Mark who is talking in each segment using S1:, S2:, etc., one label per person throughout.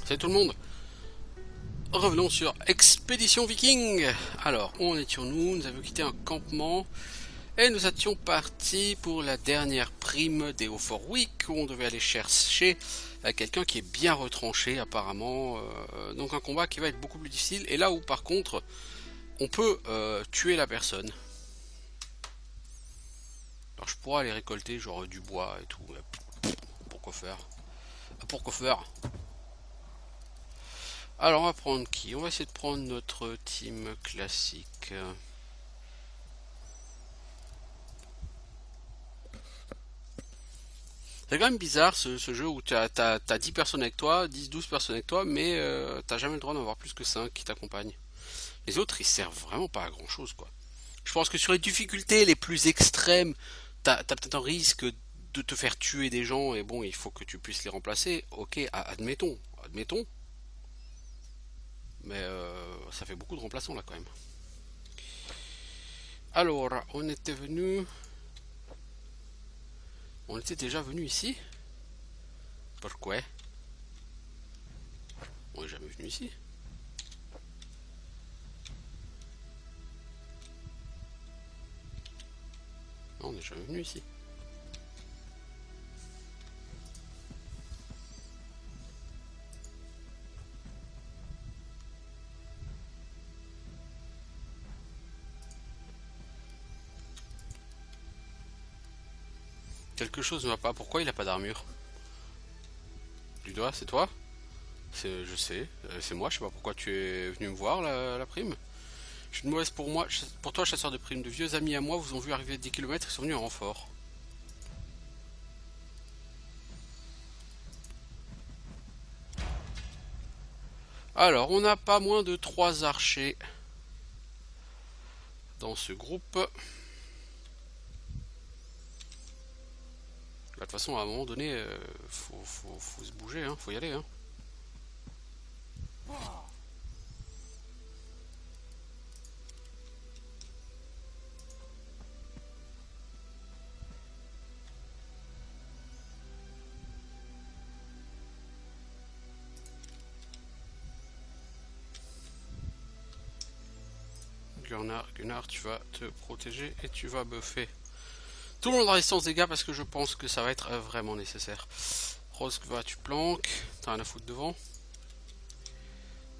S1: Salut tout le monde. Revenons sur Expédition Viking. Alors, où en étions-nous? Nous avions quitté un campement et nous étions partis pour la dernière prime des Hauts-Fort Week où on devait aller chercher quelqu'un qui est bien retranché apparemment. Donc un combat qui va être beaucoup plus difficile et là où par contre on peut tuer la personne. Alors je pourrais aller récolter genre du bois et tout. Pourquoi faire? Pourquoi faire? Alors on va prendre qui? On va essayer de prendre notre team classique. C'est quand même bizarre ce jeu où t'as 10 personnes avec toi, 10-12 personnes avec toi, mais t'as jamais le droit d'en avoir plus que 5 qui t'accompagnent. Les autres ils servent vraiment pas à grand chose quoi. Je pense que sur les difficultés les plus extrêmes, t'as peut-être un risque de te faire tuer des gens et bon il faut que tu puisses les remplacer. Ok, admettons. Mais ça fait beaucoup de remplaçants là quand même. Alors, on était déjà venu ici? Pourquoi? On est jamais venu ici. Non, on n'est jamais venu ici. Quelque chose ne va pas. Pourquoi il a pas d'armure? Du doigt, c'est toi? Je sais, c'est moi, je sais pas pourquoi tu es venu me voir la prime. Je suis une mauvaise pour moi. Pour toi, chasseur de primes, de vieux amis à moi vous ont vu arriver de 10 km et sont venus en renfort. Alors, on n'a pas moins de 3 archers dans ce groupe. Là, de toute façon, à un moment donné, faut se bouger, hein, faut y aller. Hein. Gunnar, tu vas te protéger et tu vas buffer tout le monde dans les sens dégâts parce que je pense que ça va être vraiment nécessaire. Roskva, tu planques, t'as rien à foutre devant.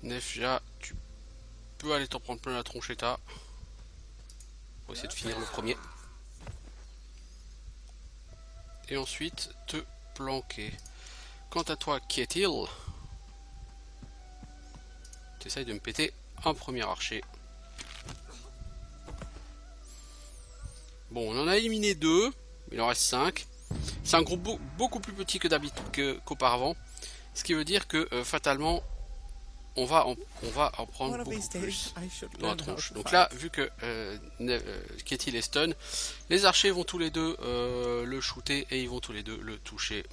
S1: Nefja, tu peux aller t'en prendre plein la tronchetta. Pour essayer de finir le premier. Et ensuite te planquer. Quant à toi, Kjetil, tu essayes de me péter un premier archer. Bon, on en a éliminé 2, il en reste 5. C'est un groupe beaucoup plus petit que d'habitude qu'auparavant. Ce qui veut dire que fatalement, on va en prendre beaucoup plus dans la tronche. Donc là, vu que Kjetil est stun, les archers vont tous les deux le shooter et ils vont tous les deux le toucher.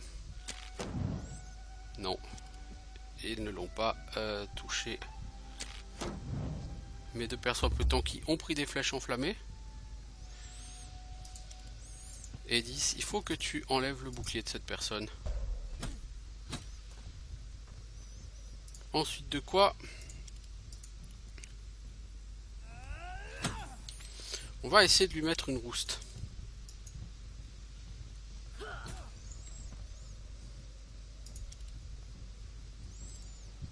S1: Non, ils ne l'ont pas touché. Mes deux persos un peu tanky ont pris des flèches enflammées. Et 10, il faut que tu enlèves le bouclier de cette personne. Ensuite de quoi, on va essayer de lui mettre une rouste.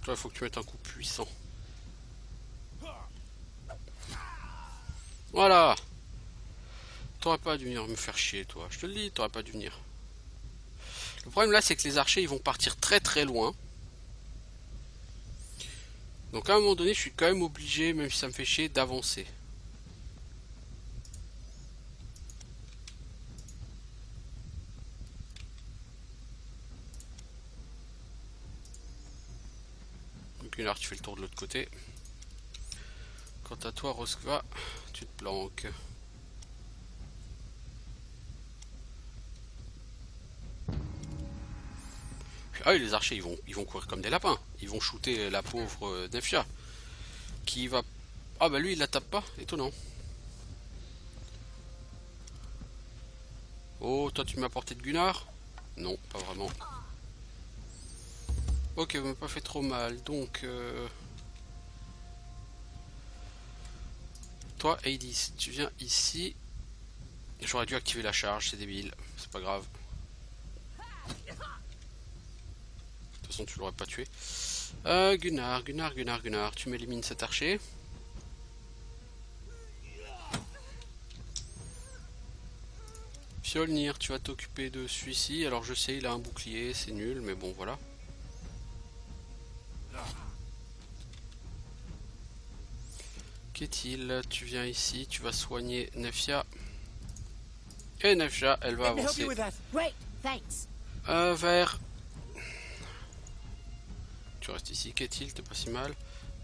S1: Toi, il faut que tu mettes un coup puissant. Voilà. T'aurais pas dû venir me faire chier, toi. Je te le dis, t'aurais pas dû venir. Le problème là, c'est que les archers, ils vont partir très très loin. Donc à un moment donné, je suis quand même obligé, même si ça me fait chier, d'avancer. Donc Gunnar, tu fais le tour de l'autre côté. Quant à toi, Roskva, tu te planques. Ah oui, les archers, ils vont courir comme des lapins. Ils vont shooter la pauvre Nefja. Qui va... Ah bah lui, il la tape pas. Étonnant. Oh, toi, tu m'as porté de Gunnar? Non, pas vraiment. Ok, vous m'avez pas fait trop mal. Donc, toi, Hades, tu viens ici. J'aurais dû activer la charge, c'est débile. C'est pas grave. De toute façon, tu l'aurais pas tué. Gunnar, tu m'élimines cet archer. Fjolnir, tu vas t'occuper de celui-ci. Alors je sais, il a un bouclier, c'est nul, mais bon, voilà. Qu'est-il? Tu viens ici, tu vas soigner Nefia. Et Nefia, elle va avancer. Vers... Tu restes ici, qu'est-il? T'es pas si mal.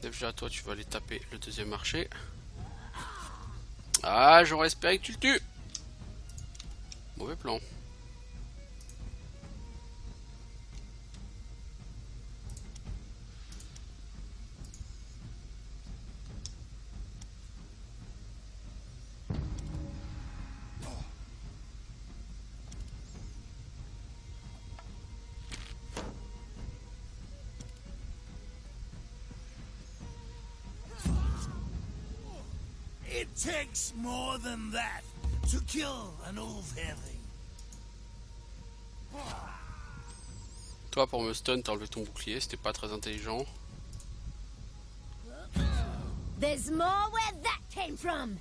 S1: Nefia, toi, tu vas aller taper le deuxième marché. Ah, j'aurais espéré que tu le tues. Mauvais plan.
S2: It takes more than that to kill an Ulfheding.
S1: Toi, pour me stun, t'as enlevé ton bouclier, c'était pas très intelligent.
S3: There's more where that came from.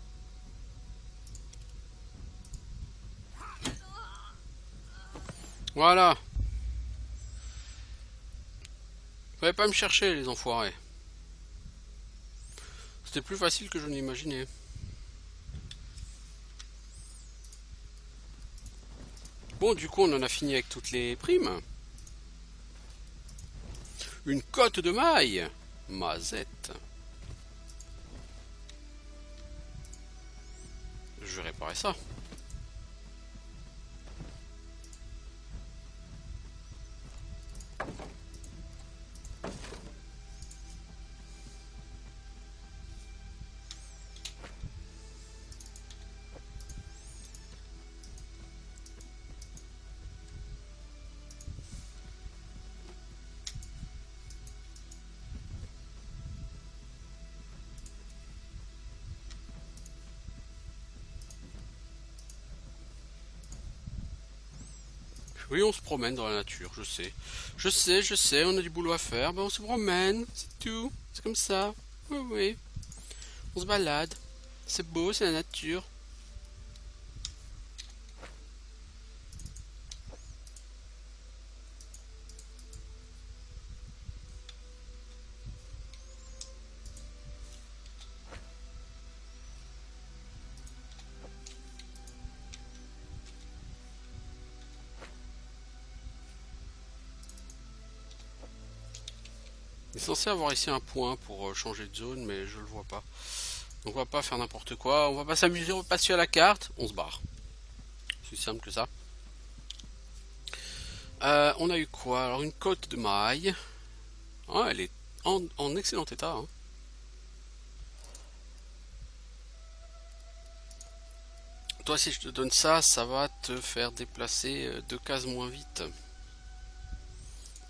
S1: Voilà. Vous n'allez pas me chercher, les enfoirés. C'était plus facile que je n'imaginais. Bon, du coup, on en a fini avec toutes les primes. Une cotte de maille. Mazette. Je vais réparer ça. Oui, on se promène dans la nature, je sais. Je sais, on a du boulot à faire, ben on se promène, c'est tout. C'est comme ça. Oui, oui. On se balade. C'est beau, c'est la nature. Il est censé avoir ici un point pour changer de zone, mais je le vois pas. Donc on va pas faire n'importe quoi, on va pas s'amuser, on va pas suivre la carte, on se barre. C'est aussi simple que ça. On a eu quoi? Alors une côte de maille. Ah, elle est en excellent état. Hein. Toi, si je te donne ça, ça va te faire déplacer 2 cases moins vite.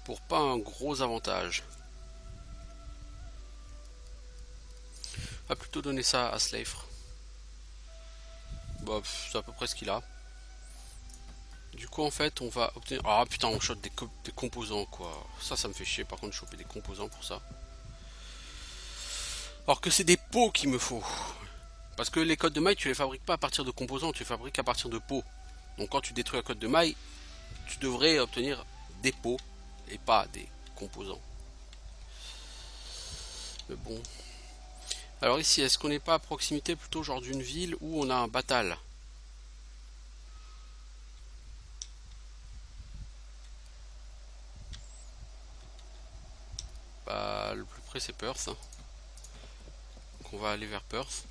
S1: Pour pas un gros avantage. On va plutôt donner ça à Slafer. Bah, c'est à peu près ce qu'il a. Du coup, en fait, on va obtenir... Ah putain, on chope des composants, quoi. Ça me fait chier, par contre, de choper des composants pour ça. Alors que c'est des pots qu'il me faut. Parce que les codes de maille, tu les fabriques pas à partir de composants, tu les fabriques à partir de pots. Donc quand tu détruis un code de maille, tu devrais obtenir des pots et pas des composants. Mais bon... Alors ici, est-ce qu'on n'est pas à proximité plutôt genre d'une ville où on a un battle? Bah, le plus près c'est Perth. Hein. Donc on va aller vers Perth.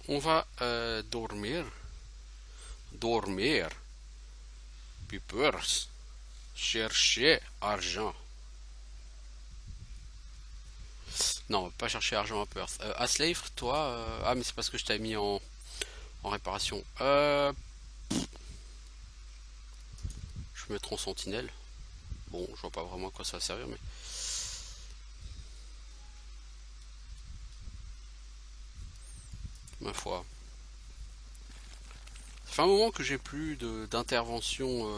S1: On va dormir. Puis Perth. Chercher argent. Non, on va pas chercher argent à Perth. Aslave, toi... Ah, mais c'est parce que je t'avais mis en réparation. Je vais mettre en sentinelle. Bon, je vois pas vraiment à quoi ça va servir, mais... Ma foi. Ça fait un moment que j'ai plus d'intervention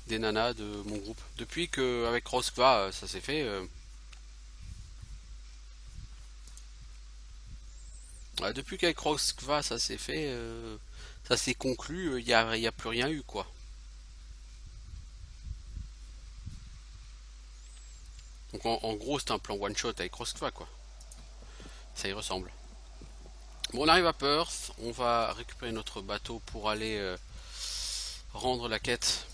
S1: des nanas de mon groupe. Depuis qu'avec Roskva, ça s'est fait... depuis qu'avec Roskva, ça s'est fait... ça s'est conclu, il y a plus rien eu, quoi. Donc en gros, c'est un plan one-shot avec Roskva, quoi. Ça y ressemble. Bon, on arrive à Perth, on va récupérer notre bateau pour aller rendre la quête.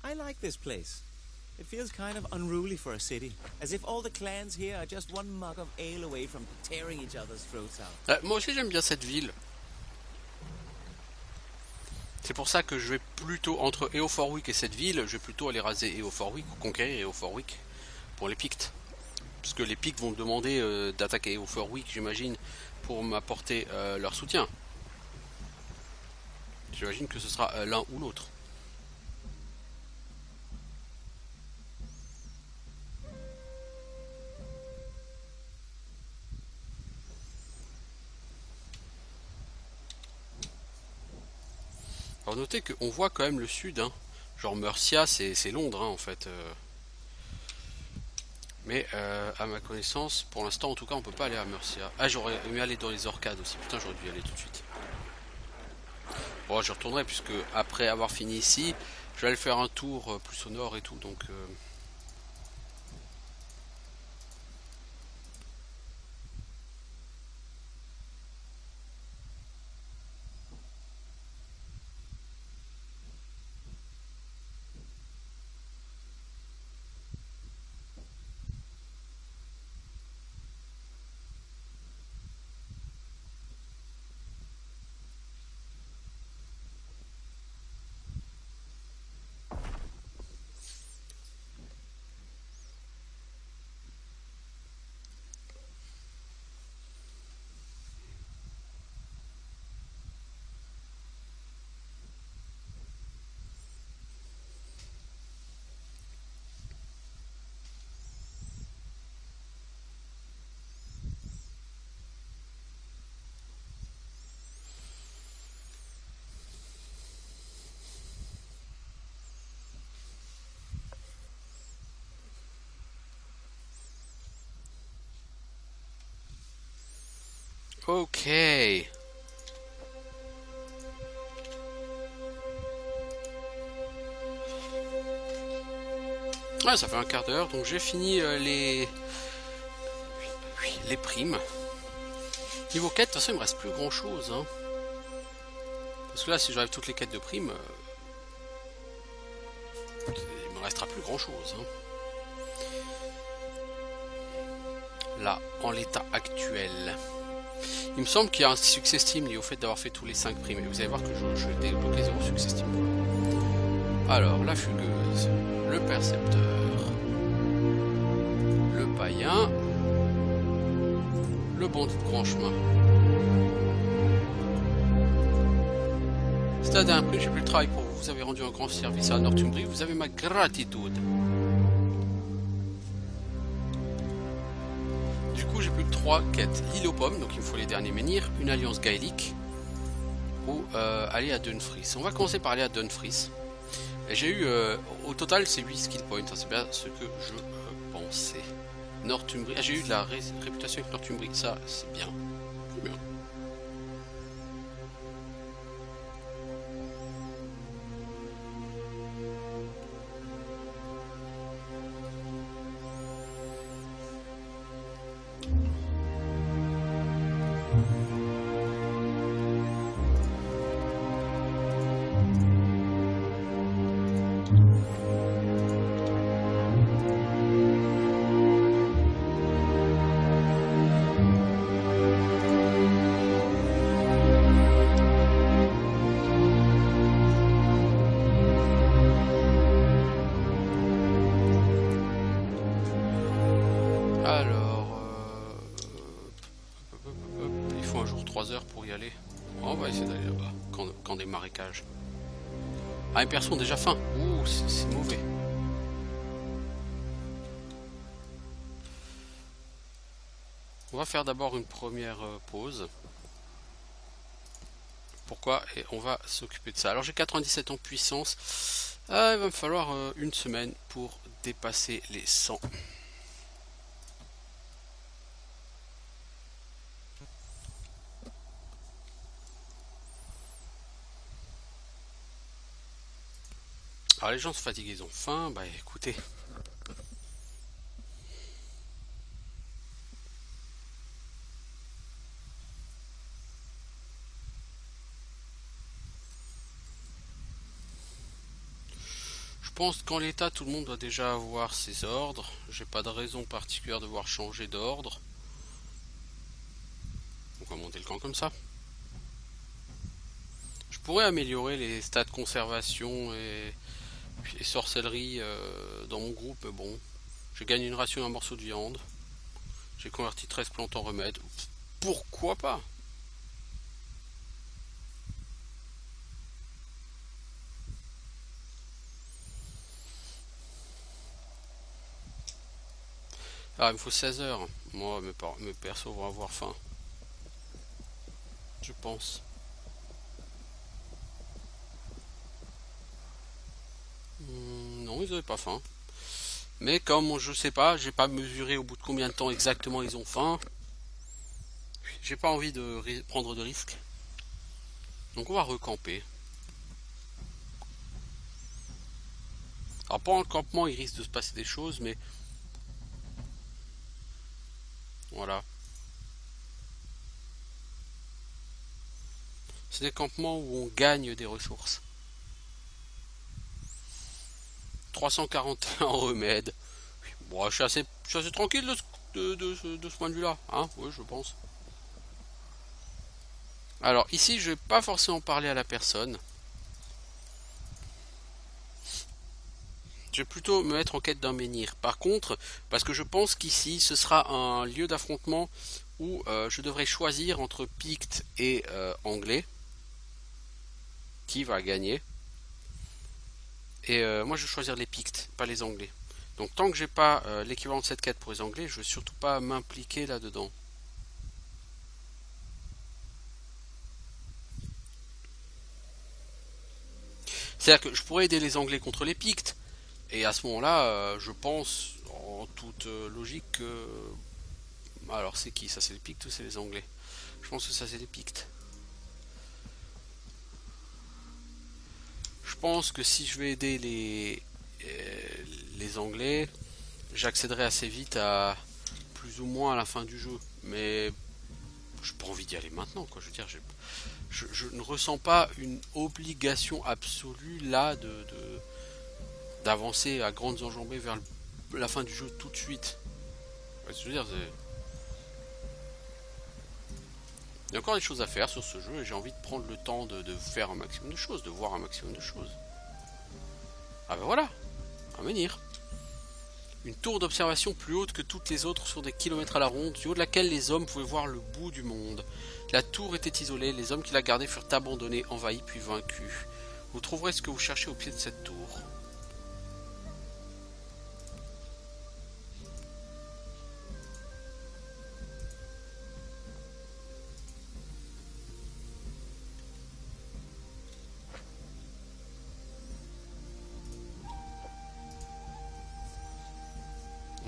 S4: I like this place. It feels kind of unruly for a city, as if all the clans here are just one mug of ale away from tearing each other's throats out.
S1: Moi aussi j'aime bien cette ville. C'est pour ça que je vais plutôt, entre Eoforwick et cette ville, je vais plutôt aller raser Eoforwick ou conquérir Eoforwick pour les Pictes. Parce que les Pictes vont me demander d'attaquer Eoforwick, j'imagine, pour m'apporter leur soutien. J'imagine que ce sera l'un ou l'autre. Alors notez qu'on voit quand même le sud, hein. Genre Mercia c'est Londres, hein, en fait. Mais à ma connaissance, pour l'instant en tout cas on peut pas aller à Mercia. Ah, j'aurais aimé aller dans les Orcades aussi, putain j'aurais dû y aller tout de suite. Bon, je retournerai puisque après avoir fini ici, je vais aller faire un tour plus au nord et tout, donc... Ok. Ouais, ça fait un quart d'heure, donc j'ai fini les primes. Niveau quête, de toute façon, il me reste plus grand chose, hein. Parce que là, si j'arrive toutes les quêtes de primes, il me restera plus grand chose, hein. Là, en l'état actuel. Il me semble qu'il y a un success team lié au fait d'avoir fait tous les 5 primes. Et vous allez voir que je débloque les 0 success team. Alors, la fugueuse, le percepteur, le païen, le bandit de grand chemin. C'est la dernière prime, j'ai plus de travail pour vous. Vous avez rendu un grand service à Northumbrie. Vous avez ma gratitude. Du coup, j'ai plus que 3 quêtes. L'île aux pommes, donc il me faut les derniers menhirs, une alliance gaélique, ou aller à Dunfries. On va commencer par aller à Dunfries. J'ai eu, au total, c'est 8 skill points, hein, c'est bien ce que je pensais. Northumbrie, j'ai eu de la réputation avec Northumbrie, ça c'est bien. C'est bien. Il faut un jour 3 heures pour y aller. On va essayer d'aller là-bas, quand des marécages. Ah, mes persos ont déjà faim. Ouh, c'est mauvais. On va faire d'abord une première pause. Pourquoi? Et on va s'occuper de ça. Alors j'ai 97 en puissance. Il va me falloir une semaine pour dépasser les 100. Alors les gens se fatiguent, ils ont faim. Bah écoutez. Je pense qu'en l'état, tout le monde doit déjà avoir ses ordres. J'ai pas de raison particulière de devoir changer d'ordre. On va monter le camp comme ça. Je pourrais améliorer les stats de conservation et sorcellerie dans mon groupe, mais bon. Je gagne une ration et un morceau de viande. J'ai converti 13 plantes en remède. Pourquoi pas? Ah, il me faut 16 heures. Moi, mes persos vont avoir faim. Je pense. Non, ils n'avaient pas faim. Mais comme je sais pas, j'ai pas mesuré au bout de combien de temps exactement ils ont faim. J'ai pas envie de prendre de risques. Donc on va recamper. Alors pendant le campement, il risque de se passer des choses, mais voilà. C'est des campements où on gagne des ressources. 341 en remède. Bon, je suis assez tranquille de ce point de vue-là. Hein, oui, je pense. Alors, ici, je vais pas forcément parler à la personne. Je vais plutôt me mettre en quête d'un menhir. Par contre, parce que je pense qu'ici, ce sera un lieu d'affrontement où je devrais choisir entre Pictes et Anglais. Qui va gagner? Et moi, je vais choisir les Pictes, pas les Anglais. Donc, tant que j'ai pas l'équivalent de cette quête pour les Anglais, je vais surtout pas m'impliquer là-dedans. C'est-à-dire que je pourrais aider les Anglais contre les Pictes. Et à ce moment-là, je pense, en toute logique, que... Alors, c'est qui? Ça, c'est les Pictes ou c'est les Anglais? Je pense que ça, c'est les Pictes. Je pense que si je vais aider les Anglais, j'accéderai assez vite à plus ou moins à la fin du jeu. Mais j'ai pas envie d'y aller maintenant, quoi. Je veux dire, je ne ressens pas une obligation absolue là d'avancer à grandes enjambées vers la fin du jeu tout de suite. Je veux dire, il y a encore des choses à faire sur ce jeu et j'ai envie de prendre le temps de faire un maximum de choses, de voir un maximum de choses. Ah ben voilà, un menhir. Une tour d'observation plus haute que toutes les autres sur des kilomètres à la ronde, du haut de laquelle les hommes pouvaient voir le bout du monde. La tour était isolée, les hommes qui la gardaient furent abandonnés, envahis puis vaincus. Vous trouverez ce que vous cherchez au pied de cette tour.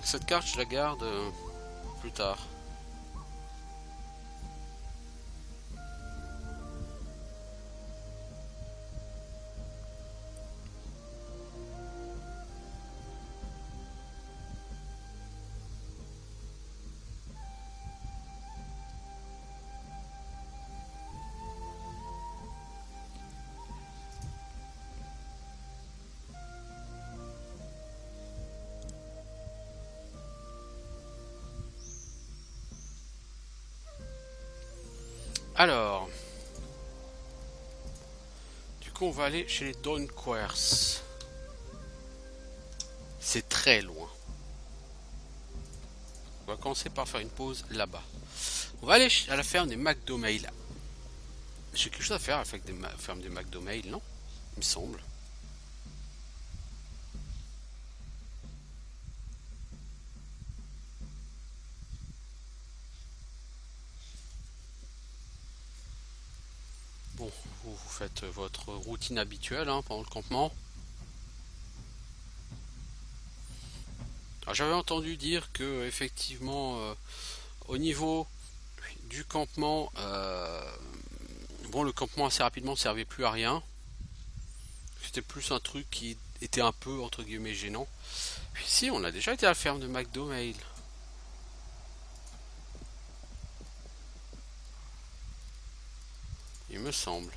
S1: Donc cette carte, je la garde plus tard. Alors, du coup, on va aller chez les Dawnquers. C'est très loin. On va commencer par faire une pause là-bas. On va aller à la ferme des McDomail. J'ai quelque chose à faire à la ferme des McDomail, non? Il me semble. Bon, vous faites votre routine habituelle hein, pendant le campement. J'avais entendu dire que effectivement au niveau du campement, bon le campement assez rapidement ne servait plus à rien. C'était plus un truc qui était un peu entre guillemets gênant. Puis si, on a déjà été à la ferme de McDomail. Il me semble.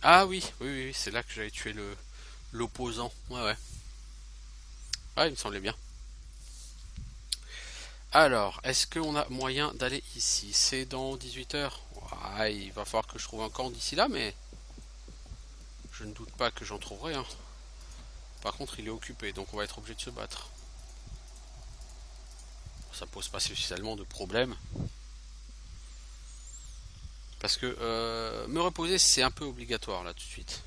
S1: Ah oui, oui, c'est là que j'avais tué l'opposant. Ouais. Ah, il me semblait bien. Alors, est-ce qu'on a moyen d'aller ici? C'est dans 18 heures. Ah, il va falloir que je trouve un camp d'ici là, mais je ne doute pas que j'en trouverai. Hein. Par contre, il est occupé, donc on va être obligé de se battre. Ça pose pas spécialement de problème. Parce que me reposer, c'est un peu obligatoire là tout de suite.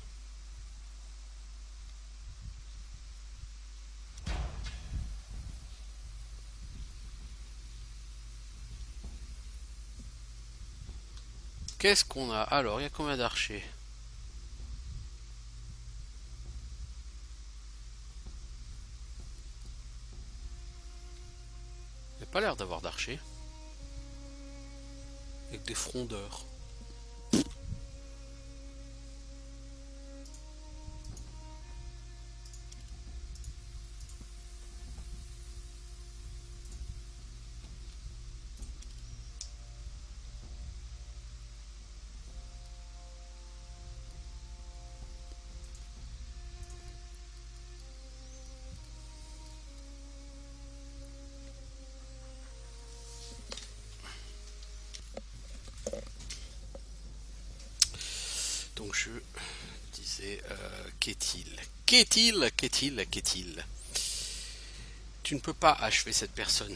S1: Qu'est-ce qu'on a? Alors, il y a combien d'archers? Il n'y a pas l'air d'avoir d'archers. Avec des frondeurs. Donc je disais qu'est-il? Tu ne peux pas achever cette personne.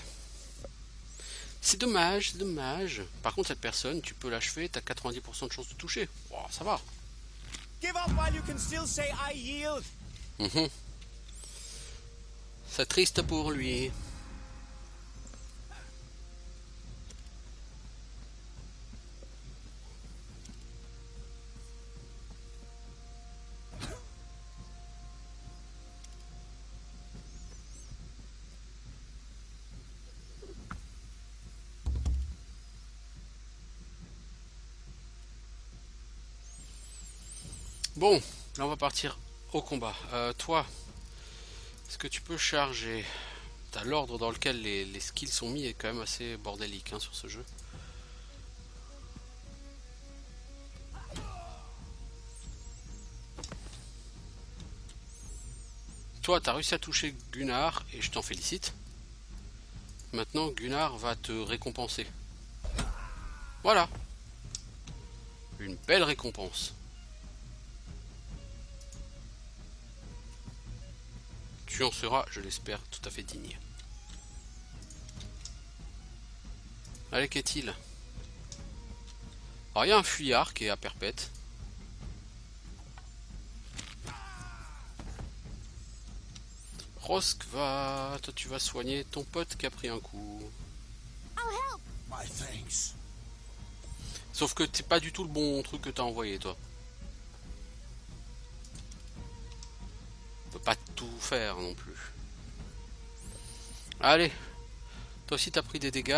S1: C'est dommage, c'est dommage. Par contre cette personne, tu peux l'achever, t'as 90% de chance de toucher. Oh, ça va.
S4: Give up while you can still say I yield.
S1: C'est triste pour lui. Bon, là on va partir au combat. Toi, est-ce que tu peux charger? T'as l'ordre dans lequel les skills sont mis est quand même assez bordélique hein, sur ce jeu. Toi, t'as réussi à toucher Gunnar et je t'en félicite. Maintenant, Gunnar va te récompenser. Voilà. Une belle récompense. Tu en seras, je l'espère, tout à fait digne. Allez, qu'est-il? Alors, il y a un fuyard qui est à perpète. Rosquva, toi tu vas soigner ton pote qui a pris un coup.
S3: I'll help.
S2: My thanks.
S1: Sauf que c'est pas du tout le bon truc que t'as envoyé, toi. On peut pas tout faire non plus. Allez. Toi aussi t'as pris des dégâts,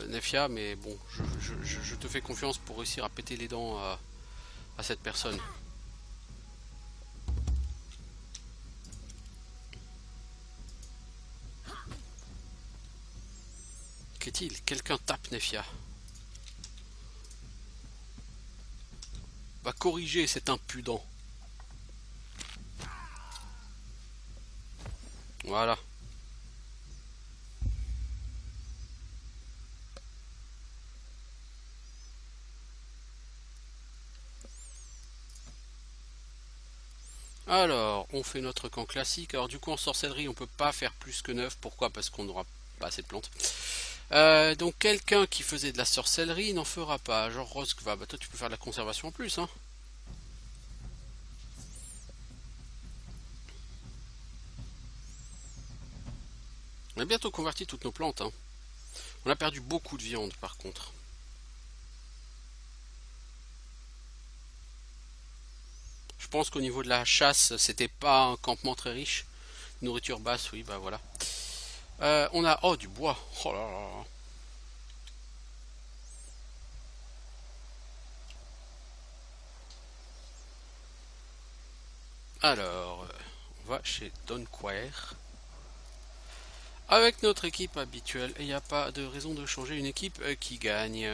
S1: Nefia, mais bon, je te fais confiance pour réussir à péter les dents à cette personne. Qu'est-il? Quelqu'un tape Nefia. Va corriger cet impudent. Voilà. Alors, on fait notre camp classique. Alors du coup en sorcellerie on peut pas faire plus que 9. Pourquoi? Parce qu'on n'aura pas assez de plantes. Donc quelqu'un qui faisait de la sorcellerie n'en fera pas. Genre Rosquva, bah toi tu peux faire de la conservation en plus, hein. On a bientôt converti toutes nos plantes, hein. On a perdu beaucoup de viande par contre. Je pense qu'au niveau de la chasse, c'était pas un campement très riche. Nourriture basse, oui, bah voilà. On a... Oh, du bois. Oh là là. Alors, on va chez Don Quaer. Avec notre équipe habituelle. Et il n'y a pas de raison de changer une équipe qui gagne.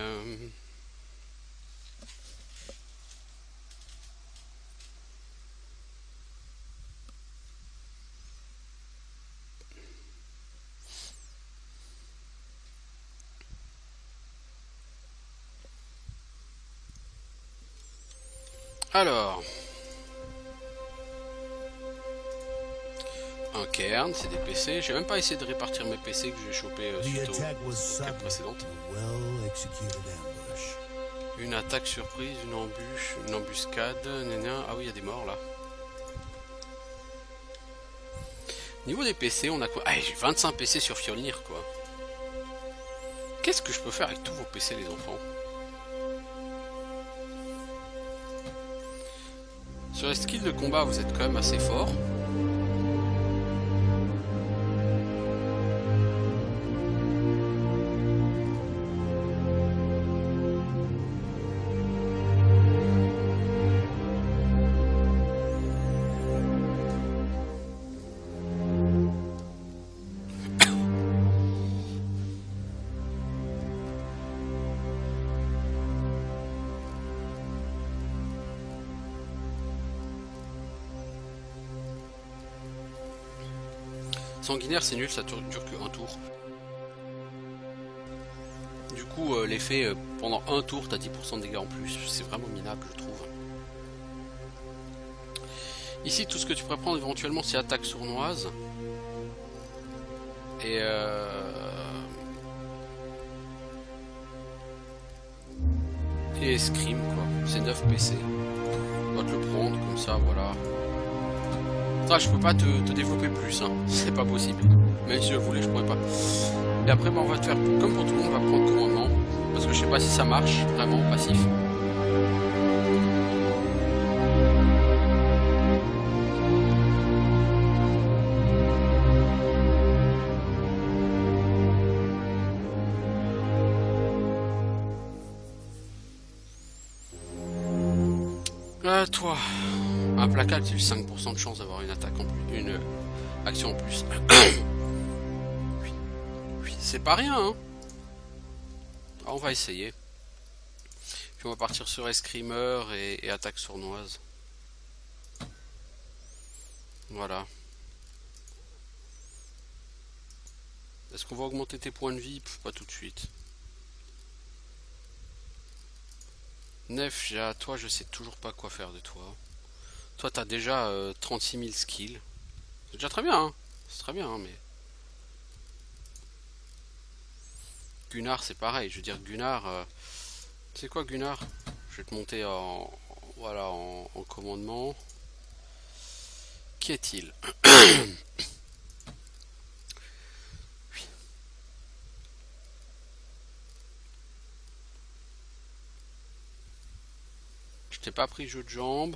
S1: Alors, un cairn, c'est des PC. J'ai même pas essayé de répartir mes PC que j'ai chopé
S2: The
S1: suite
S2: attack was
S1: aux
S2: sudden,
S1: cartes précédentes.
S2: a well-executed ambush.
S1: Une attaque surprise, une embûche, une embuscade, gna. Ah oui, il y a des morts là. Niveau des PC, on a quoi? Ah, j'ai 25 PC sur Fjolnir quoi. Qu'est-ce que je peux faire avec tous vos PC les enfants? Sur les skills de combat, vous êtes quand même assez fort. Sanguinaire c'est nul, ça dure que un tour. Du coup l'effet pendant un tour t'as 10% de dégâts en plus, c'est vraiment minable je trouve. Ici tout ce que tu pourrais prendre éventuellement c'est attaque sournoise. Et escrime quoi, c'est 9 PC. On va te le prendre comme ça voilà. Ça, je peux pas te développer plus, hein. C'est pas possible. Même si je le voulais, je pourrais pas. Et après, bah, on va te faire comme pour tout le monde, on va prendre commandement. Parce que je sais pas si ça marche, vraiment, passif. Toi. Implacable, c'est juste 5% de chance d'avoir une attaque en plus, une action en plus. Oui, oui c'est pas rien, hein. Alors, on va essayer. Puis on va partir sur escrimeur et attaque sournoise. Voilà. Est-ce qu'on va augmenter tes points de vie? Pas tout de suite. Nef, toi je sais toujours pas quoi faire de toi. Toi t'as déjà 36 000 skills. C'est déjà très bien, hein. C'est très bien, hein, mais... Gunnar c'est pareil, je veux dire Gunnar... Tu sais quoi Gunnar? Je vais te monter en... Voilà, en commandement. Qui est-il? Je t'ai pas pris jeu de jambes.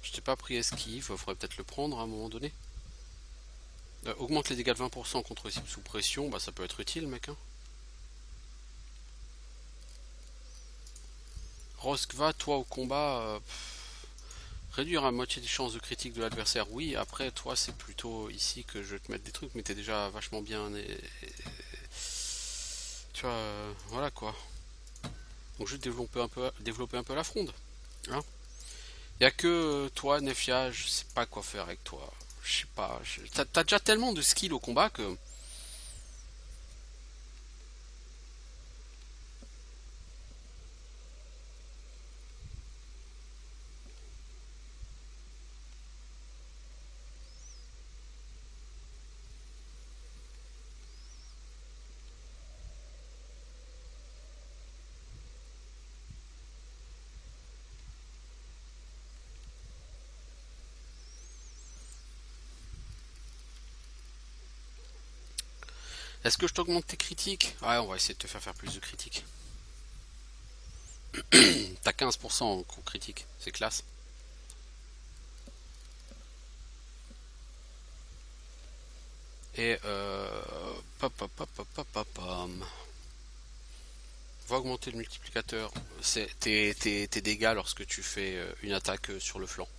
S1: Je t'ai pas pris esquive, il faudrait peut-être le prendre à un moment donné. Augmente les dégâts de 20% contre les cibles sous pression, bah ça peut être utile mec. Hein. Roskva, toi au combat, réduire à moitié des chances de critique de l'adversaire, oui. Après toi c'est plutôt ici que je vais te mettre des trucs, mais t'es déjà vachement bien tu vois, voilà quoi. Donc je vais développer un peu la fronde. Hein. Y a que toi, Nefia, je sais pas quoi faire avec toi. Je sais pas. T'as déjà tellement de skills au combat que. Est-ce que je t'augmente tes critiques? Ouais, on va essayer de te faire plus de critiques. T'as 15% en coup critique, c'est classe. Et on va augmenter le multiplicateur. C'est tes dégâts lorsque tu fais une attaque sur le flanc.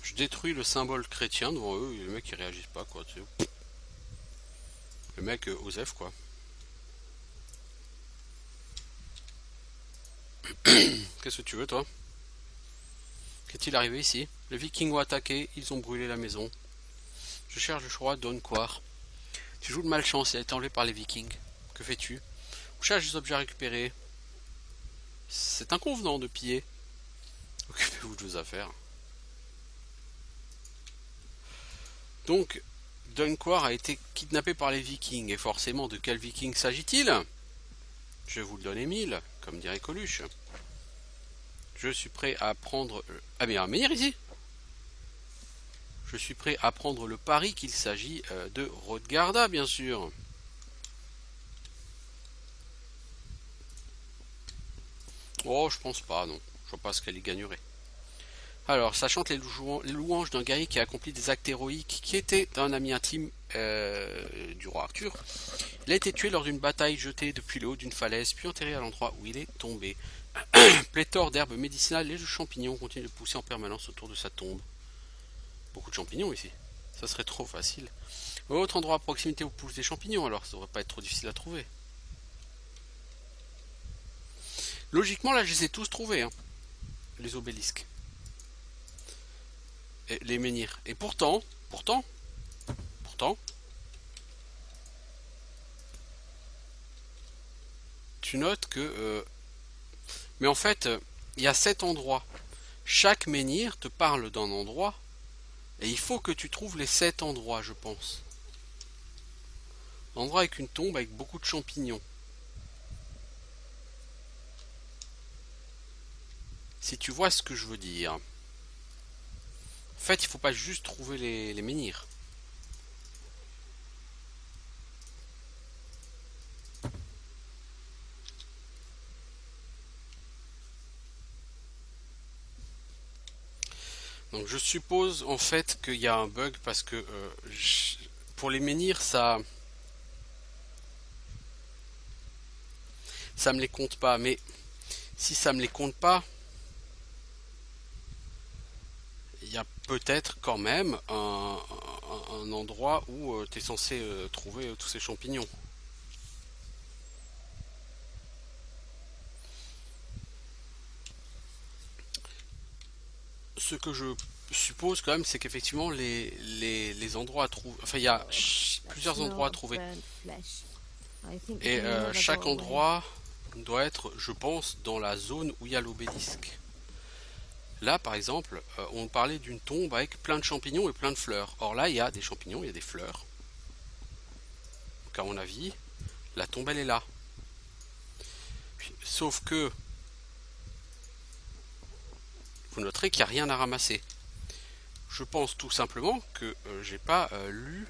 S1: Je détruis le symbole chrétien devant eux, et les mecs ils réagissent pas quoi. Tu sais. Le mec Osef quoi. Qu'est-ce que tu veux toi? Qu'est-il arrivé ici? Les Vikings ont attaqué, ils ont brûlé la maison. Je cherche le roi Donquar. Tu joues de malchance, il a été enlevé par les Vikings. Que fais-tu? On cherche des objets à récupérer. C'est inconvenant de piller. Occupez-vous de vos affaires. Donc, Dunquar a été kidnappé par les Vikings. Et forcément, de quel Viking s'agit-il? Je vais vous le donner 1000, comme dirait Coluche. Je suis prêt à prendre... Ah mais il y a un menhir ici. Je suis prêt à prendre le pari qu'il s'agit de Rodgarda, bien sûr. Oh, je pense pas, non. Je vois pas ce qu'elle y gagnerait. Alors, ça chante les louanges d'un guerrier qui a accompli des actes héroïques, qui était un ami intime du roi Arthur. Il a été tué lors d'une bataille, jeté depuis le haut d'une falaise, puis enterré à l'endroit où il est tombé. Pléthore d'herbes médicinales et de champignons continuent de pousser en permanence autour de sa tombe. Beaucoup de champignons ici. Ça serait trop facile. Autre endroit à proximité où poussent des champignons, alors ça devrait pas être trop difficile à trouver. Logiquement, là, je les ai tous trouvés, hein. Les obélisques. Et les menhirs. Et pourtant, tu notes que... mais en fait, il y a 7 endroits. Chaque menhir te parle d'un endroit. Et il faut que tu trouves les 7 endroits, je pense. Un endroit avec une tombe avec beaucoup de champignons. Si tu vois ce que je veux dire. En fait, il faut pas juste trouver les menhirs. Donc je suppose en fait qu'il y a un bug parce que pour les menhirs ça me les compte pas, mais si ça me les compte pas, il y a peut-être quand même un endroit où tu es censé trouver tous ces champignons. Ce que je suppose quand même, c'est qu'effectivement les endroits à trouver, enfin il y a plusieurs endroits à trouver. Et chaque endroit doit être, je pense, dans la zone où il y a l'obélisque. Là, par exemple, on parlait d'une tombe avec plein de champignons et plein de fleurs. Or là, il y a des champignons, il y a des fleurs. Donc à mon avis, la tombe, elle est là. Puis, sauf que, vous noterez qu'il n'y a rien à ramasser. Je pense tout simplement que j'ai pas lu...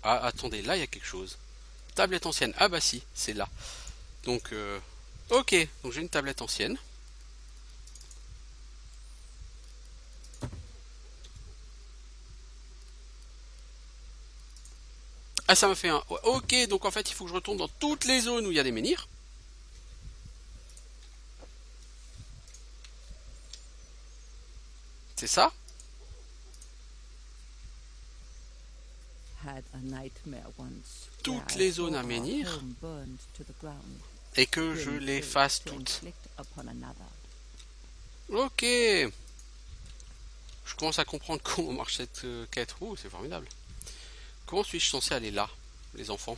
S1: Ah, attendez, là, il y a quelque chose. Tablette ancienne. Ah bah si, c'est là. Donc, ok. Donc j'ai une tablette ancienne. Ah, ça m'a fait un... Ouais, ok, donc en fait, il faut que je retourne dans toutes les zones où il y a des menhirs. C'est ça? Toutes les zones à menhir. Et que je les fasse toutes. Ok. Je commence à comprendre comment marche cette quête. Oh, c'est formidable. Comment suis-je censé aller là, les enfants?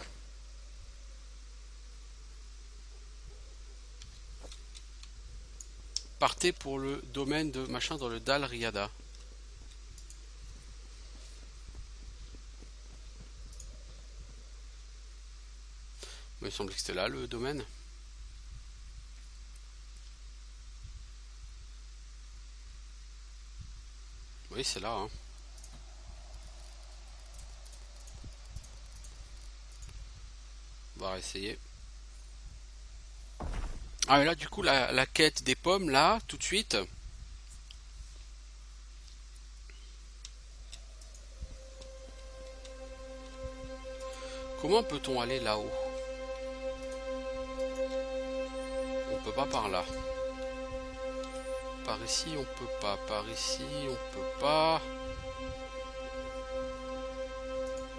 S1: Partez pour le domaine de machin dans le Dal Riada. Il me semble que c'était là le domaine. Oui, c'est là. Hein. On va essayer. Ah, et là, du coup, la quête des pommes, là, tout de suite. Comment peut-on aller là-haut? On peut pas par là. Par ici, on peut pas. Par ici, on peut pas.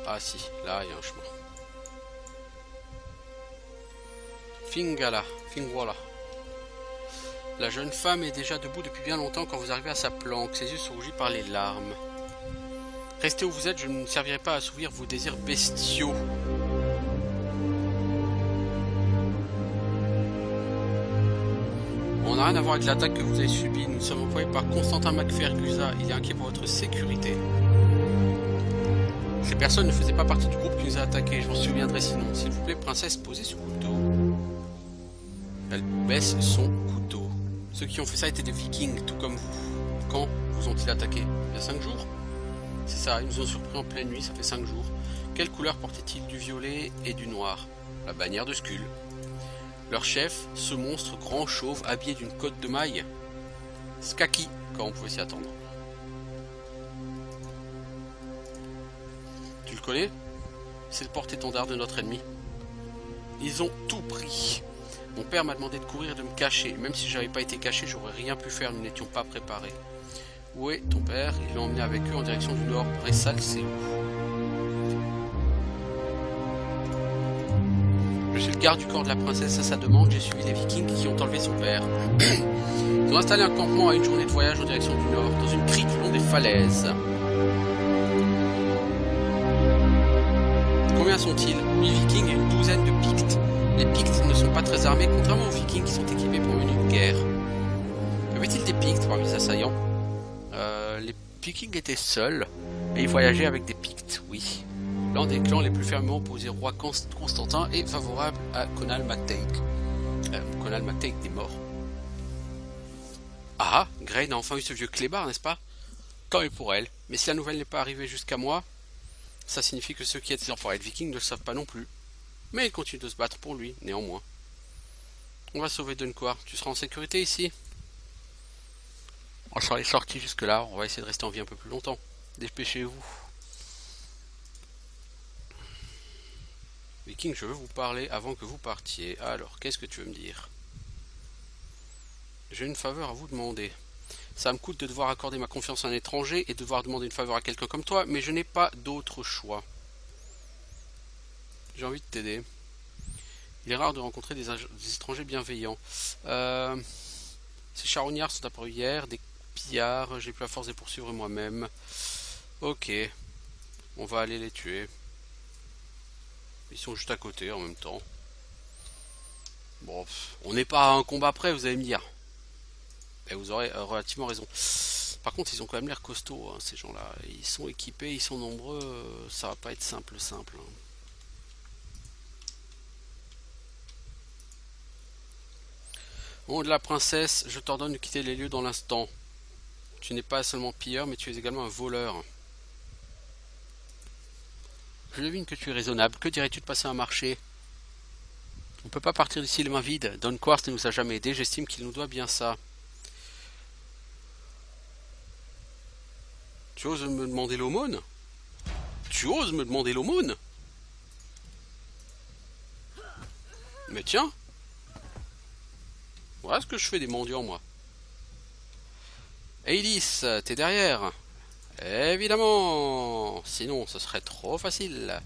S1: Ah si, là, il y a un chemin. Fingala, Fingwala. La jeune femme est déjà debout depuis bien longtemps quand vous arrivez à sa planque. Ses yeux sont rougis par les larmes. Restez où vous êtes, je ne servirai pas à assouvir vos désirs bestiaux. On n'a rien à voir avec l'attaque que vous avez subie. Nous sommes employés par Constantin MacFergusa. Il est inquiet pour votre sécurité. Ces personnes ne faisaient pas partie du groupe qui nous a attaqués. Je m'en souviendrai sinon. S'il vous plaît, princesse, posez ce couteau. Elle baisse son couteau. Ceux qui ont fait ça étaient des vikings, tout comme vous. Quand vous ont-ils attaqué? Il y a 5 jours? C'est ça, ils nous ont surpris en pleine nuit, ça fait 5 jours. Quelle couleur portait-il? Du violet et du noir. La bannière de Skull. Leur chef, ce monstre grand chauve habillé d'une cotte de maille. Skaki, quand on pouvait s'y attendre. Tu le connais? C'est le porte-étendard de notre ennemi. Ils ont tout pris. Mon père m'a demandé de courir et de me cacher. Même si j'avais pas été caché, j'aurais rien pu faire, nous n'étions pas préparés. Où est ton père? Ils l'ont emmené avec eux en direction du nord. Bressal, c'est où? Je suis le garde du corps de la princesse à sa demande. J'ai suivi les vikings qui ont enlevé son père. Ils ont installé un campement à une journée de voyage en direction du nord, dans une crique le long des falaises. Combien sont-ils? 8 vikings et une douzaine de pictes. Les pictes ne sont pas très armés, contrairement aux vikings qui sont équipés pour mener une guerre. Y avait-il des pictes parmi les assaillants? Les vikings étaient seuls, et ils voyageaient avec des pictes, oui. L'un des clans les plus fermement opposés au roi Constantin est favorable à Conall MacTaig. Conall MacTaig est mort. Ah, Grain a enfin eu ce vieux clébard, n'est-ce pas? Tant mieux pour elle. Mais si la nouvelle n'est pas arrivée jusqu'à moi, ça signifie que ceux qui étaient enfoirés de vikings ne le savent pas non plus. Mais ils continuent de se battre pour lui, néanmoins. On va sauver Dunquar. Tu seras en sécurité ici? On sera sortis jusque-là, on va essayer de rester en vie un peu plus longtemps. Dépêchez-vous. Viking, je veux vous parler avant que vous partiez. Alors, qu'est-ce que tu veux me dire? J'ai une faveur à vous demander. Ça me coûte de devoir accorder ma confiance à un étranger et de devoir demander une faveur à quelqu'un comme toi, mais je n'ai pas d'autre choix. J'ai envie de t'aider. Il est rare de rencontrer des étrangers bienveillants. Ces charognards sont apparus hier, des pillards, j'ai plus la force de les poursuivre moi-même. Ok, on va aller les tuer. Ils sont juste à côté en même temps. Bon, on n'est pas à un combat près, vous allez me dire. Et vous aurez relativement raison. Par contre, ils ont quand même l'air costauds, hein, ces gens-là. Ils sont équipés, ils sont nombreux. Ça va pas être simple. Hein. Bon, de la princesse, je t'ordonne de quitter les lieux dans l'instant. Tu n'es pas seulement pilleur, mais tu es également un voleur. Je devine que tu es raisonnable. Que dirais-tu de passer un marché? On ne peut pas partir d'ici les mains vides. Don Quartz ne nous a jamais aidés. J'estime qu'il nous doit bien ça. Tu oses me demander l'aumône? Tu oses me demander l'aumône? Mais tiens. Voilà ce que je fais des mendiants, moi. Eilis, t'es derrière? Évidemment. Sinon, ce serait trop facile.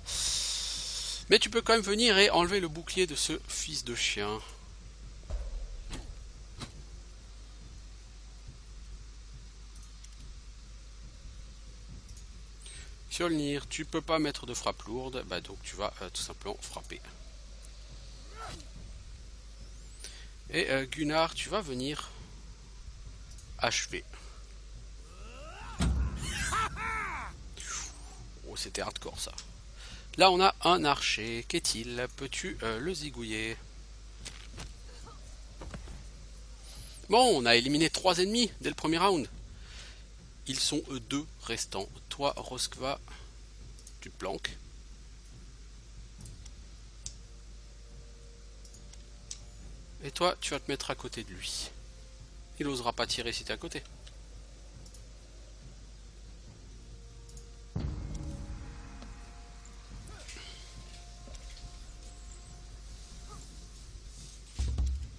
S1: Mais tu peux quand même venir et enlever le bouclier de ce fils de chien. Fjolnir, tu peux pas mettre de frappe lourde, bah donc tu vas tout simplement frapper. Et Gunnar, tu vas venir achever. Oh, c'était hardcore ça. Là, on a un archer. Qu'est-il? Peux-tu le zigouiller? Bon, on a éliminé 3 ennemis dès le premier round. Ils sont 2 restants. Toi, Roskva, tu te planques. Et toi, tu vas te mettre à côté de lui. Il n'osera pas tirer si tu es à côté.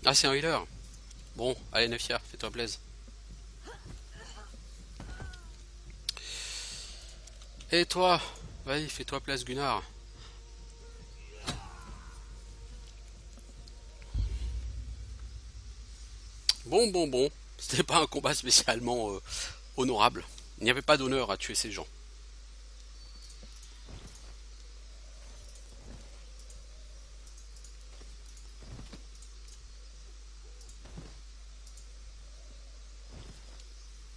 S1: Ah, c'est un healer. Bon, allez Nefia, fais-toi plaisir. Et toi, vas-y, fais-toi place Gunnar. Bon. C'était pas un combat spécialement honorable. Il n'y avait pas d'honneur à tuer ces gens.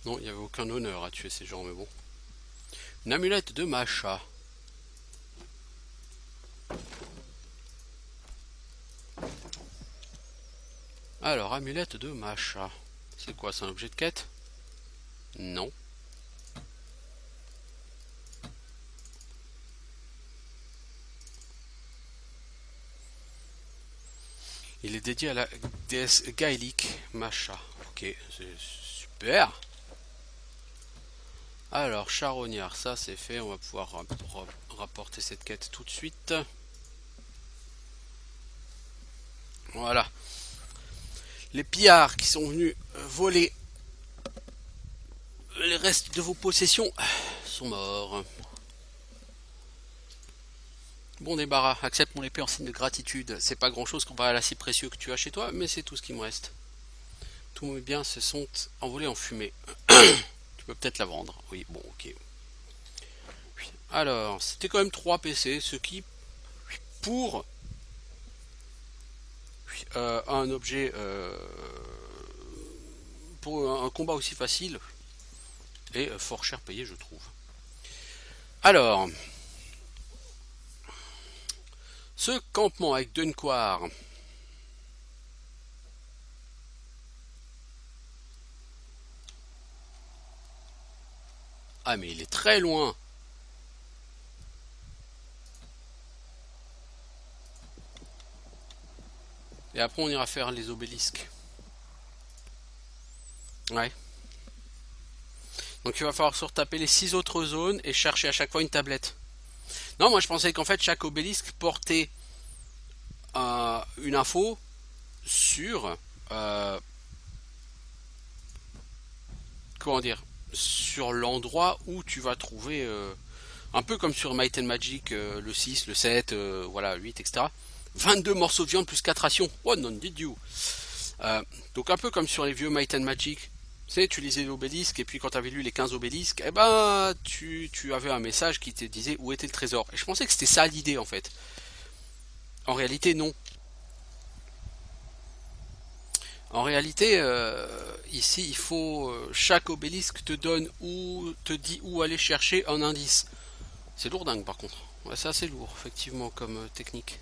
S1: Non, il n'y avait aucun honneur à tuer ces gens, mais bon. Une amulette de Masha. Alors, amulette de Masha. C'est quoi, c'est un objet de quête? Non. Il est dédié à la déesse gaélique Masha. Ok, c'est super. Alors, charognard, ça c'est fait. On va pouvoir rapporter cette quête tout de suite. Voilà. Les pillards qui sont venus voler les restes de vos possessions sont morts. Bon débarras, accepte mon épée en signe de gratitude. C'est pas grand chose comparé à l'acier précieux que tu as chez toi, mais c'est tout ce qui me reste. Tous mes biens se sont envolés en fumée. Tu peux peut-être la vendre. Oui, bon, ok. Alors, c'était quand même 3 PC, ce qui, pour un objet, pour un combat aussi facile, est fort cher payé, je trouve. Alors, ce campement avec Dunquar. Ah mais il est très loin. Et après on ira faire les obélisques. Ouais. Donc il va falloir se retaper les 6 autres zones et chercher à chaque fois une tablette. Non, moi je pensais qu'en fait chaque obélisque portait une info sur comment dire, sur l'endroit où tu vas trouver un peu comme sur Might and Magic le 6, le 7, voilà, 8, etc. 22 morceaux de viande plus 4 rations. Oh non, did you. Donc un peu comme sur les vieux Might and Magic. Tu sais, tu lisais l'obélisque et puis quand tu avais lu les 15 obélisques, eh ben tu avais un message qui te disait où était le trésor. Et je pensais que c'était ça l'idée en fait. En réalité non. En réalité, ici, il faut chaque obélisque te dit où aller chercher un indice. C'est lourdingue par contre. Ouais, c'est assez lourd, effectivement, comme technique.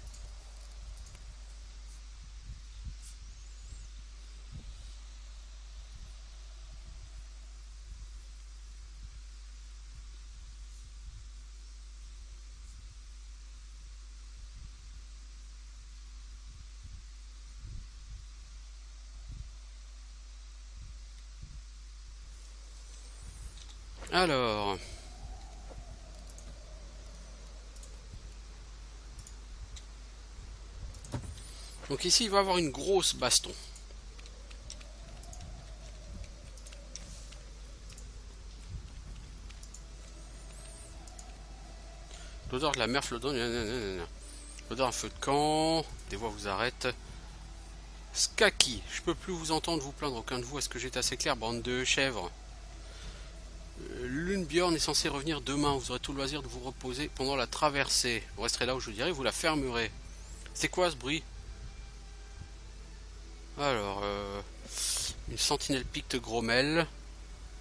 S1: Alors... Donc ici, il va y avoir une grosse baston. L'odeur de la mer flottant. L'odeur d'un feu de camp. Des voix vous arrêtent. Skaki, je peux plus vous entendre vous plaindre, aucun de vous. Est-ce que j'étais assez clair, bande de chèvres? Lunebjorn est censé revenir demain. Vous aurez tout le loisir de vous reposer pendant la traversée. Vous resterez là où je vous dirai, vous la fermerez. C'est quoi ce bruit? Alors, une sentinelle picte grommelle.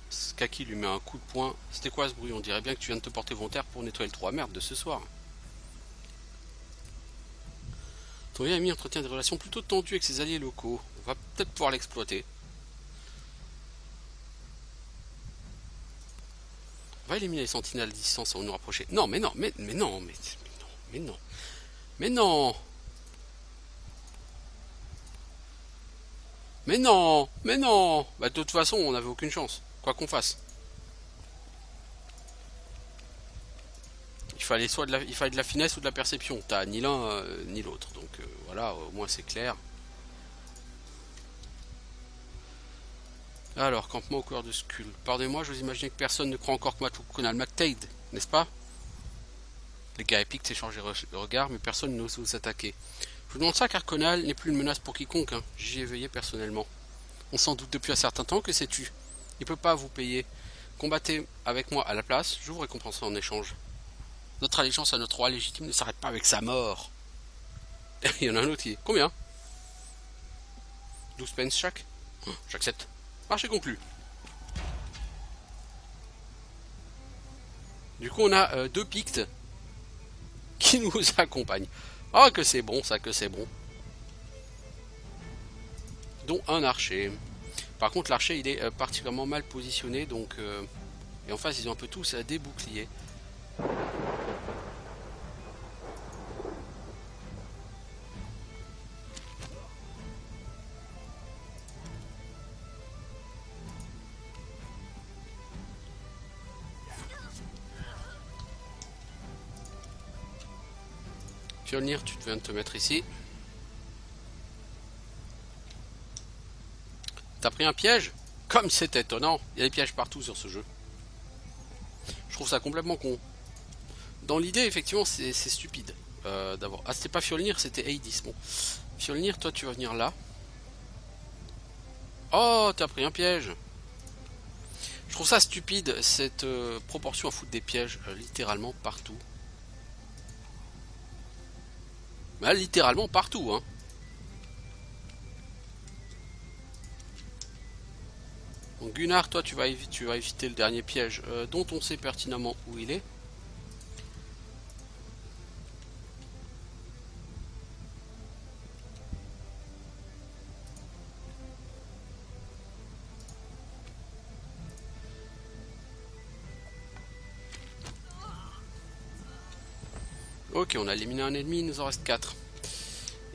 S1: Skaki lui met un coup de poing. C'était quoi ce bruit? On dirait bien que tu viens de te porter volontaire pour nettoyer le trou à merde de ce soir. Ton vieil ami entretient des relations plutôt tendues avec ses alliés locaux. On va peut-être pouvoir l'exploiter. On va éliminer les sentinelles à distance et nous rapprocher. Non, mais non, mais non, mais non. Mais non. Mais non, mais non. Bah de toute façon, on n'avait aucune chance. Quoi qu'on fasse. Il fallait de la finesse ou de la perception. T'as ni l'un ni l'autre. Donc voilà, au moins c'est clair. Alors, campement au cœur de Skull. Pardonnez-moi, je vous imaginais que personne ne croit encore que moi tout connaît le McTade, n'est-ce pas? Les gars épiques s'échangent le regard, mais personne n'ose vous attaquer. Je vous demande ça car Conal n'est plus une menace pour quiconque. Hein. J'y ai veillé personnellement. On s'en doute depuis un certain temps que c'est tu. Il peut pas vous payer. Combattez avec moi à la place, je vous récompenserai en échange. Notre allégeance à notre roi légitime ne s'arrête pas avec sa mort. Il y en a un autre qui est... Combien? 12 pence chaque? J'accepte. Marché conclu. Du coup, on a deux pictes qui nous accompagnent. Ah, que c'est bon, ça, que c'est bon. Dont un archer. Par contre, l'archer, il est particulièrement mal positionné, donc... et en face, ils ont un peu tous des boucliers. Fjolnir, tu viens de te mettre ici. T'as pris un piège? Comme c'est étonnant. Il y a des pièges partout sur ce jeu. Je trouve ça complètement con. Dans l'idée, effectivement, c'est stupide. D'abord. Ah, c'était pas Fjolnir, c'était Eidis. Bon. Fjolnir, toi, tu vas venir là. Oh, t'as pris un piège. Je trouve ça stupide, cette proportion à foutre des pièges littéralement partout. Bah, littéralement partout, hein. Donc Gunnar, toi tu vas éviter le dernier piège dont on sait pertinemment où il est. Ok, on a éliminé un ennemi, il nous en reste 4.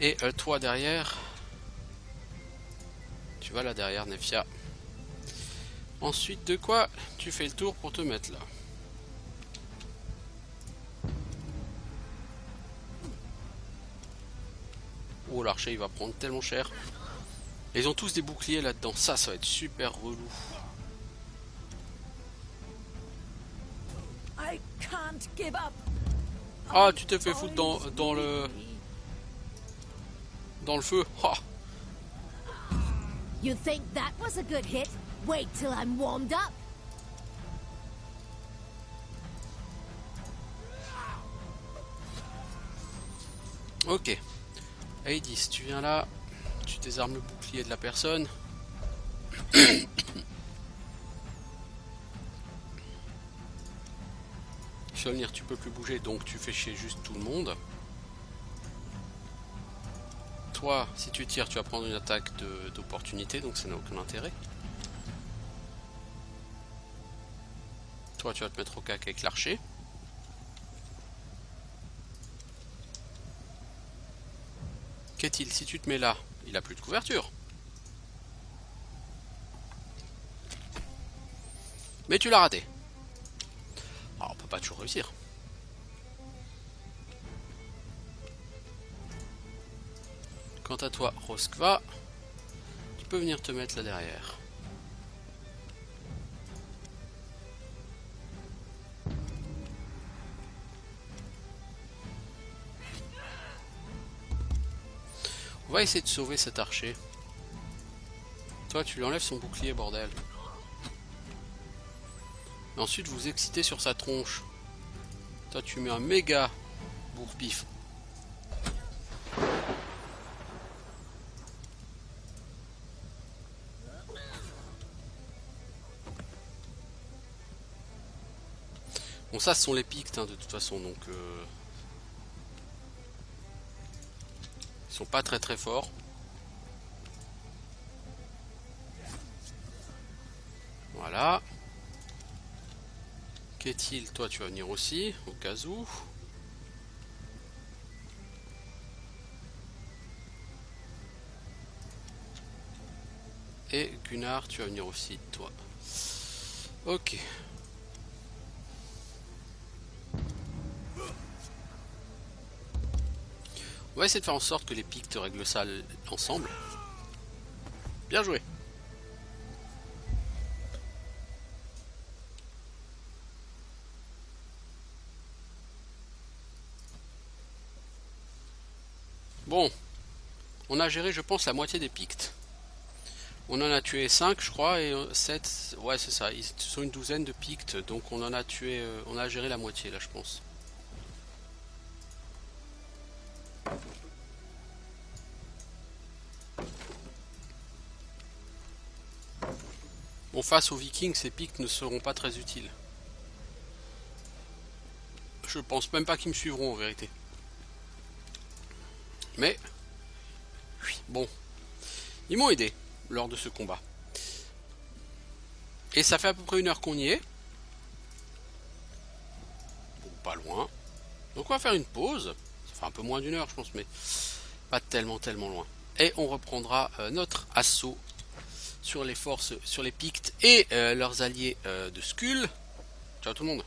S1: Et toi derrière, tu vas là derrière, Nefia. Ensuite de quoi, tu fais le tour pour te mettre là. Oh, l'archer il va prendre tellement cher. Et ils ont tous des boucliers là-dedans, ça va être super relou. Ah, tu t'es fait foutre dans le feu. Oh.
S3: You think that was a good hit? Wait till I'm warmed up.
S1: Ok. Eidis, tu viens là. Tu désarmes le bouclier. bouclier de la personne. Fjolnir, tu peux plus bouger, donc tu fais chier juste tout le monde. Toi, si tu tires, tu vas prendre une attaque d'opportunité, donc ça n'a aucun intérêt. Toi, tu vas te mettre au cac avec l'archer. Qu'est-il si tu te mets là? Il a plus de couverture. Mais tu l'as raté. Alors, on peut pas toujours réussir. Quant à toi, Roskva, tu peux venir te mettre là derrière. On va essayer de sauver cet archer. Toi, tu lui enlèves son bouclier, bordel. Et ensuite, vous excitez sur sa tronche. Toi, tu mets un méga bourre-pif. Bon, ça, ce sont les Pictes, hein, de toute façon, donc... Ils sont pas très forts. Voilà. Qu'est-il? Toi, tu vas venir aussi, au cas où. Et Gunnar, tu vas venir aussi, toi. Ok. On va essayer de faire en sorte que les Pictes règlent ça ensemble. Bien joué. Bon. On a géré, je pense, la moitié des Pictes. On en a tué 5, je crois, et 7... Ouais, c'est ça. Ils sont une douzaine de Pictes, donc on en a tué... on a géré la moitié, là, je pense. Bon, face aux Vikings, ces Pictes ne seront pas très utiles. Je pense même pas qu'ils me suivront en vérité. Mais, oui, bon, ils m'ont aidé lors de ce combat. Et ça fait à peu près 1 heure qu'on y est. Bon, pas loin. Donc on va faire une pause. Ça fait un peu moins d'1 heure, je pense, mais pas tellement loin. Et on reprendra notre assaut sur les forces, sur les Pictes et leurs alliés de Skull. Ciao tout le monde.